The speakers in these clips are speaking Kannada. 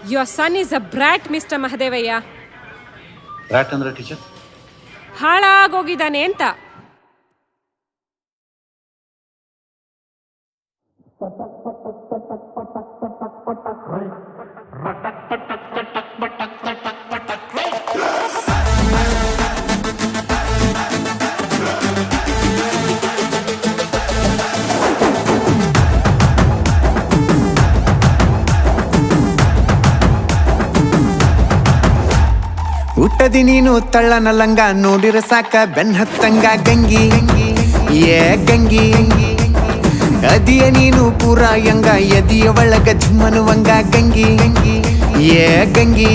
Your son is a brat, Mr. Mahadevaya. Brought ಅಂದ್ರೆ ಟೀಚರ್? ಹಾಳಾಗೋಗಿದ್ದಾನೆ ಅಂತ. ಹುಟ್ಟದಿ ನೀನು ತಳ್ಳನ ಲಂಗ ನೋಡಿರ ಸಾಕ ಬೆನ್ ಹತ್ತಂಗ ಗಂಗಿ ಏ ಗಂಗಿ ಅದಿಯ ನೀನು ಪೂರ ಯಂಗ ಎದಿಯ ಒಳಗ ಝುಮ್ಮನುವಂಗ ಗಂಗಿ ಏ ಗಂಗಿ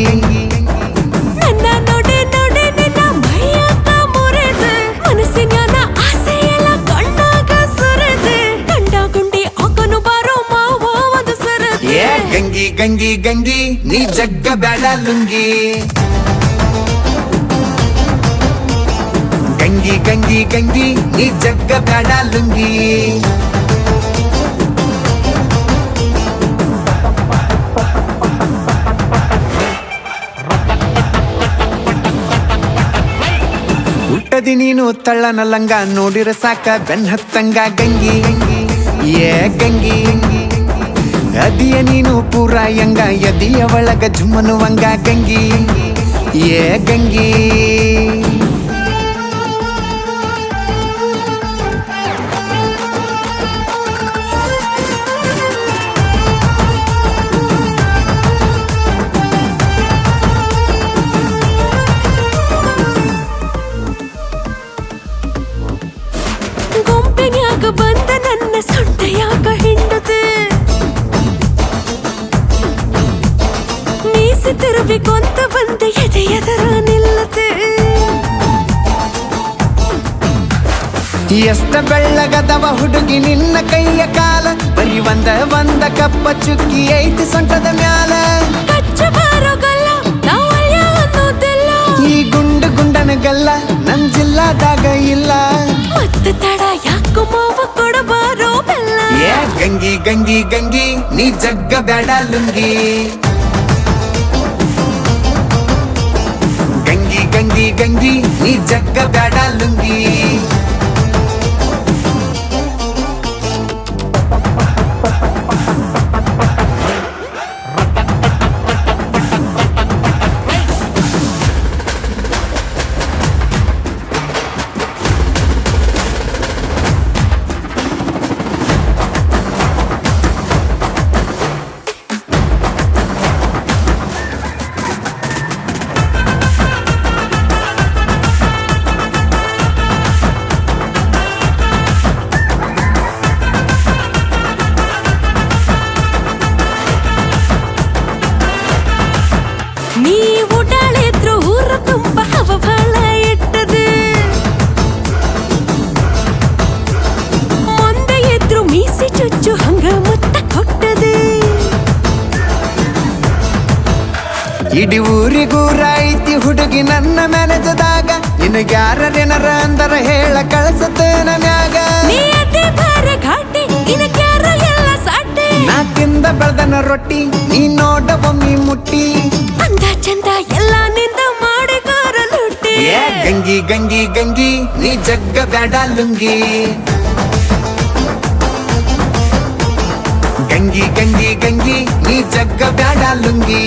ನನ್ನ ನೋಡೆ ನೋಡೆ ನಿನ್ನ ಮೈಯಾಗ ಮುರಿದು ಮನಸ್ಸಿನ ಆಸೆ ಎಲ್ಲ ಕಣ್ಣಾಗ ಸುರಿದು ಗಂಡ ಗುಂಡಿ ಹಾಕನು ಬಾರೋ ಮಾವ ಒಂದು ಸರದು. ಏ ಗಂಗಿ ಗಂಗಿ ಗಂಗಿ ನೀ ಜಗ್ಗ ಬ್ಯಾಡ ಲುಂಗಿ ಗಂಗಿ ಗಂಗಿ ಗಂಗಿ ನೀ ಜಗ್ಗ ಬ್ಯಾಡ ಲುಂಗಿ ಹುಟ್ಟದಿ ನೀನು ತಳ್ಳನ ಲಂಗ ನೋಡಿರ ಸಾಕ ಬೆನ್ ಹತ್ತಂಗ ಗಂಗಿ ಏ ಗಂಗಿ ಅದಿಯ ನೀನು ಪೂರ ಯಂಗ ಎದಿಯ ಒಳಗ ಝುಮ್ಮನುವಂಗ ಗಂಗಿ ಏ ಗಂಗಿ ಗೊಂಬೆನ್ಯಾಗ ಬಂದ ನನ್ನ ಸೊಂಟೆಯಾಗ ಹಿಂಡದೆ ಮೀಸೆ ತಿರುವಿಕೊಂತ ಬಂದೆ ಎದೆಯದರ ನಿಲ್ಲದೆ. ಎಷ್ಟ ಬೆಳ್ಳಗದವ ಹುಡುಗಿ ನಿನ್ನ ಕೈಯ ಕಾಲ ಬರೀ ಒಂದ ಕಪ್ಪ ಚುಕ್ಕಿ ಐತಿ ಸೊಂಟದ ಮ್ಯಾಲ ಕಚ್ಚ ಬಾರೋಗಲ್ಲ ನಾವಲ್ಯ ಅನ್ನೋದಿಲ್ಲ ಈ ಗುಂಡನಗಲ್ಲ ನನ್ ಜಿಲ್ಲಾದಾಗ ಇಲ್ಲ ಮತ್ತೆ ತಡ ಯಾಕೋ ಮಾವ ಕೊಡಬಾರೋ ಬೆಲ್ಲ. ಏ ಗಂಗಿ ಗಂಗಿ ಗಂಗಿ ನೀ ಜಗ್ಗ ಬ್ಯಾಡ ಲುಂಗಿ ಗಂಗಿ ಗಂಗಿ ಗಂಗಿ ನೀ ಜಗ್ಗ ಬ್ಯಾಡ ಲುಂಗಿ ನೀ ಊಟಾಳಿದ್ರು ಊರ ತುಂಬ ಹವಬಾಳ ಇಟ್ಟದು ಮುಂದೆ ಎದ್ರು ಮೀಸಿ ಚುಚ್ಚು ಹಂಗ ಮುತ್ತ ಕೊಟ್ಟದು. ಇಡೀ ಊರಿಗೂರ ಐತಿ ಹುಡುಗಿ ನನ್ನ ಮ್ಯಾನೇಜದಾಗ ನಿನಗ್ಯಾರೇನರ ಅಂದರ ಹೇಳ ಕಳಸತೇನ ಮ್ಯಾಗ ನೀ ಅದೇ ಬಾರ ಘಾಟಿ ನಿನಗ್ಯಾರ ಎಲ್ಲ ಸಾಟಿ ನಾಕಿಂದ ಬೆಳ್ದನ ರೊಟ್ಟಿ ನೀ ನೋಡ ಒಮ್ಮಿ ಮುಟ್ಟಿ ಅಂದ ಚಂದ ಎಲ್ಲ ನಿಂದ ಮಾಡಿಗಾರ ಲುಟ್ಟಿ. ಏ ಗಂಗಿ ಗಂಗಿ ಗಂಗಿ ನೀ ಜಗ್ಗ ಬ್ಯಾಡ ಲುಂಗಿ ಗಂಗಿ ಗಂಗಿ ಗಂಗಿ ನೀ ಜಗ್ಗ ಬ್ಯಾಡ ಲುಂಗಿ